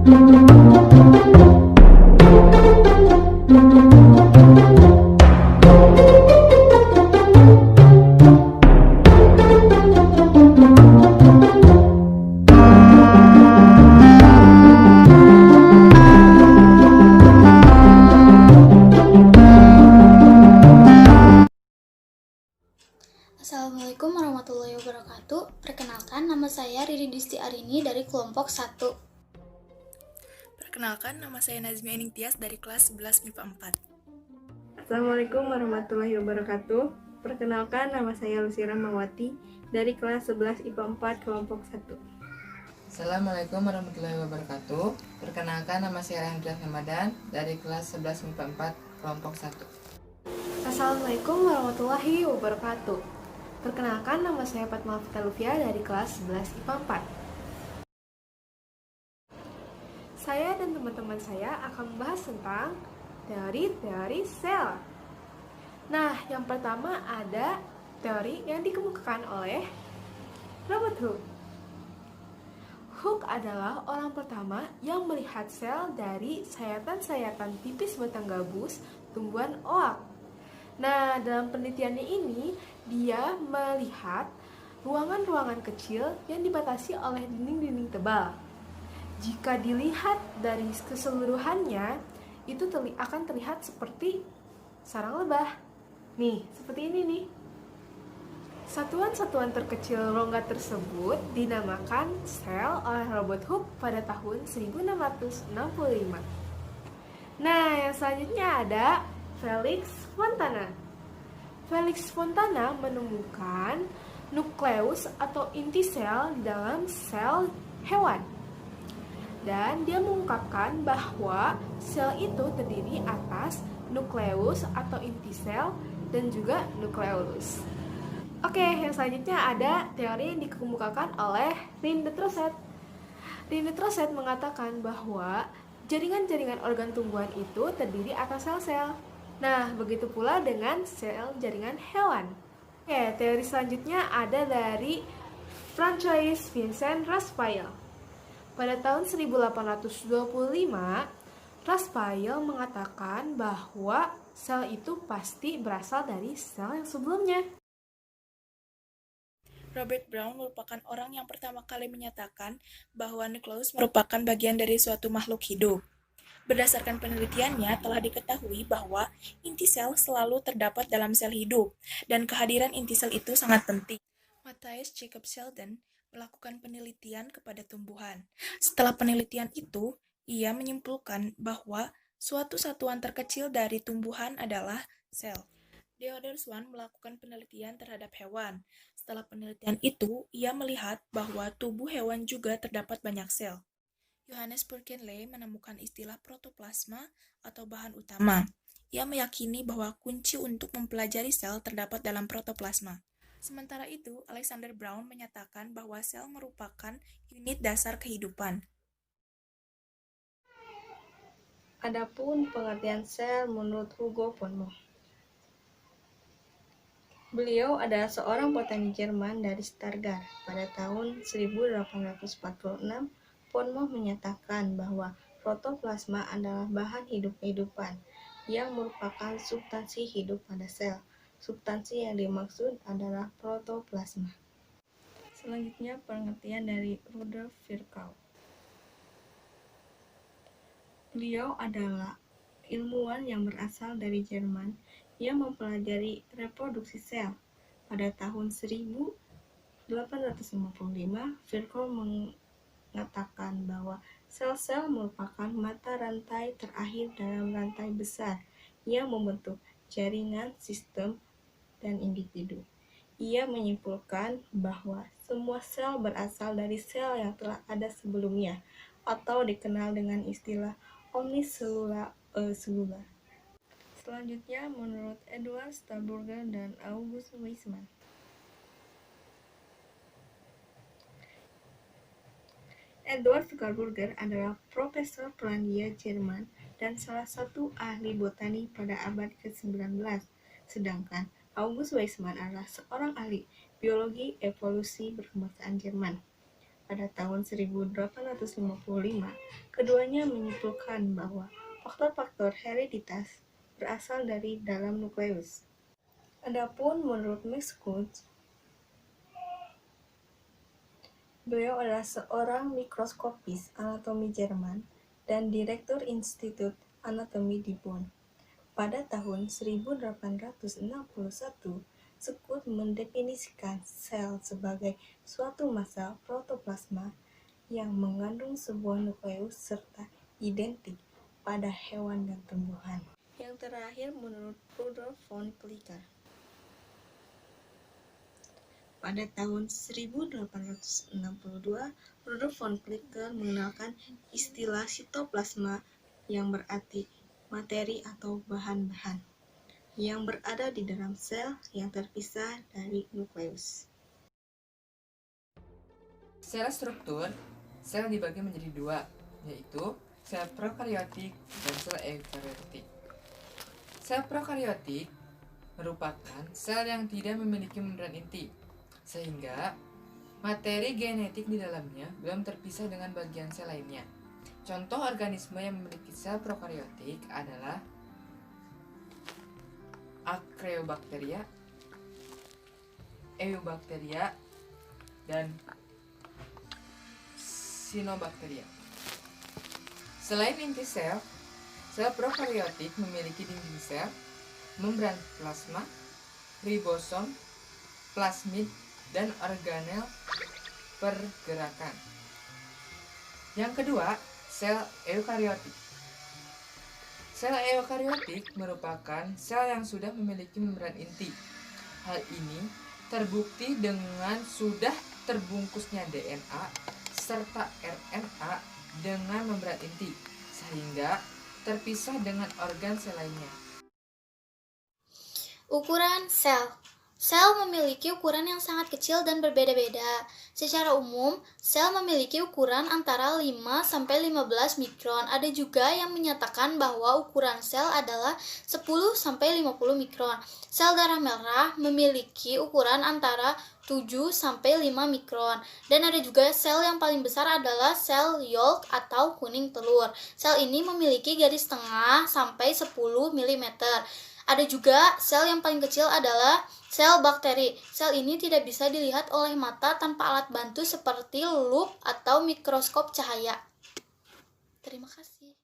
Assalamualaikum warahmatullahi wabarakatuh. Perkenalkan, nama saya Riri Disti Arini dari kelompok 1. Perkenalkan, nama saya Nazmi Ening Tias dari kelas 11 MIPA 4. Assalamualaikum warahmatullahi wabarakatuh. Perkenalkan, nama saya Lusira Mawati dari kelas 11 IPA 4 kelompok 1. Assalamualaikum warahmatullahi wabarakatuh. Perkenalkan, nama saya Hendra Hamadan dari kelas 11 MIPA 4 kelompok 1. Assalamualaikum warahmatullahi wabarakatuh. Perkenalkan, nama saya Fatma Fita Lufia dari kelas 11 IPA 4. Saya dan teman-teman saya akan membahas tentang teori-teori sel. Nah, yang pertama ada teori yang dikemukakan oleh Robert Hooke. Hooke adalah orang pertama yang melihat sel dari sayatan-sayatan tipis batang gabus tumbuhan oak. Nah, dalam penelitiannya ini, dia melihat ruangan-ruangan kecil yang dibatasi oleh dinding-dinding tebal. Jika dilihat dari keseluruhannya, itu akan terlihat seperti sarang lebah. Nih, seperti ini nih. Satuan-satuan terkecil rongga tersebut dinamakan sel oleh Robert Hooke pada tahun 1665. Nah, yang selanjutnya ada Felix Fontana. Felix Fontana menemukan nukleus atau inti sel di dalam sel hewan. Dan dia mengungkapkan bahwa sel itu terdiri atas nukleus atau inti sel dan juga nukleolus. Oke, yang selanjutnya ada teori yang dikemukakan oleh Lindet Rosette. Lindet Rosette mengatakan bahwa jaringan-jaringan organ tumbuhan itu terdiri atas sel-sel. Nah, begitu pula dengan sel jaringan hewan. Oke, teori selanjutnya ada dari Francois Vincent Raspail. Pada tahun 1825, Raspail mengatakan bahwa sel itu pasti berasal dari sel yang sebelumnya. Robert Brown merupakan orang yang pertama kali menyatakan bahwa nukleus merupakan bagian dari suatu makhluk hidup. Berdasarkan penelitiannya, telah diketahui bahwa inti sel selalu terdapat dalam sel hidup, dan kehadiran inti sel itu sangat penting. Matthias Jacob Selden melakukan penelitian kepada tumbuhan. Setelah penelitian itu, ia menyimpulkan bahwa suatu satuan terkecil dari tumbuhan adalah sel. Theodor Swan melakukan penelitian terhadap hewan. Setelah penelitian itu, ia melihat bahwa tubuh hewan juga terdapat banyak sel. Johannes Purkinje menemukan istilah protoplasma atau bahan utama. Ia meyakini bahwa kunci untuk mempelajari sel terdapat dalam protoplasma. Sementara itu, Alexander Brown menyatakan bahwa sel merupakan unit dasar kehidupan. Adapun pengertian sel menurut Hugo von Moh. Beliau adalah seorang botani Jerman dari Stuttgart. Pada tahun 1846, von Moh menyatakan bahwa protoplasma adalah bahan hidup kehidupan yang merupakan substansi hidup pada sel. Substansi yang dimaksud adalah protoplasma. Selanjutnya pengertian dari Rudolf Virchow. Beliau adalah ilmuwan yang berasal dari Jerman yang mempelajari reproduksi sel. Pada tahun 1855, Virchow mengatakan bahwa sel-sel merupakan mata rantai terakhir dalam rantai besar yang membentuk jaringan, sistem, dan individu. Ia menyimpulkan bahwa semua sel berasal dari sel yang telah ada sebelumnya, atau dikenal dengan istilah omniselula. Selanjutnya, menurut Edward Stallburger dan August Weismann. Edward Stallburger adalah profesor Polandia Jerman dan salah satu ahli botani pada abad ke-19, sedangkan August Weismann adalah seorang ahli biologi evolusi berkebangsaan Jerman. pada tahun 1855, keduanya menyimpulkan bahwa faktor-faktor hereditas berasal dari dalam nukleus. Adapun menurut Max Kunz, beliau adalah seorang mikroskopis anatomi Jerman dan direktur Institut Anatomi di Bonn. Pada tahun 1861, Sekut mendefinisikan sel sebagai suatu massa protoplasma yang mengandung sebuah nukleus serta identik pada hewan dan tumbuhan. Yang terakhir menurut Rudolf von Klicker. Pada tahun 1862, Rudolf von Klicker mengenalkan istilah sitoplasma yang berarti materi atau bahan-bahan yang berada di dalam sel yang terpisah dari nukleus. Secara struktur, sel dibagi menjadi dua, yaitu sel prokariotik dan sel eukariotik. Sel prokariotik merupakan sel yang tidak memiliki membran inti, sehingga materi genetik di dalamnya belum terpisah dengan bagian sel lainnya. Contoh organisme yang memiliki sel prokariotik adalah Archaeobacteria, Eubacteria, dan Cyanobacteria. Selain inti sel, sel prokariotik memiliki dinding sel, membran plasma, ribosom, plasmid, dan organel pergerakan. Yang kedua, sel eukariotik. Sel eukariotik merupakan sel yang sudah memiliki membran inti. Hal ini terbukti dengan sudah terbungkusnya DNA serta RNA dengan membran inti, sehingga terpisah dengan organ sel lainnya. Ukuran sel. Sel memiliki ukuran yang sangat kecil dan berbeda-beda. Secara umum, sel memiliki ukuran antara 5-15 mikron. Ada juga yang menyatakan bahwa ukuran sel adalah 10-50 mikron. Sel darah merah memiliki ukuran antara 7-5 mikron. Dan ada juga sel yang paling besar adalah sel yolk atau kuning telur. Sel ini memiliki garis tengah sampai 10 mm. Ada juga sel yang paling kecil adalah sel bakteri. Sel ini tidak bisa dilihat oleh mata tanpa alat bantu seperti lup atau mikroskop cahaya. Terima kasih.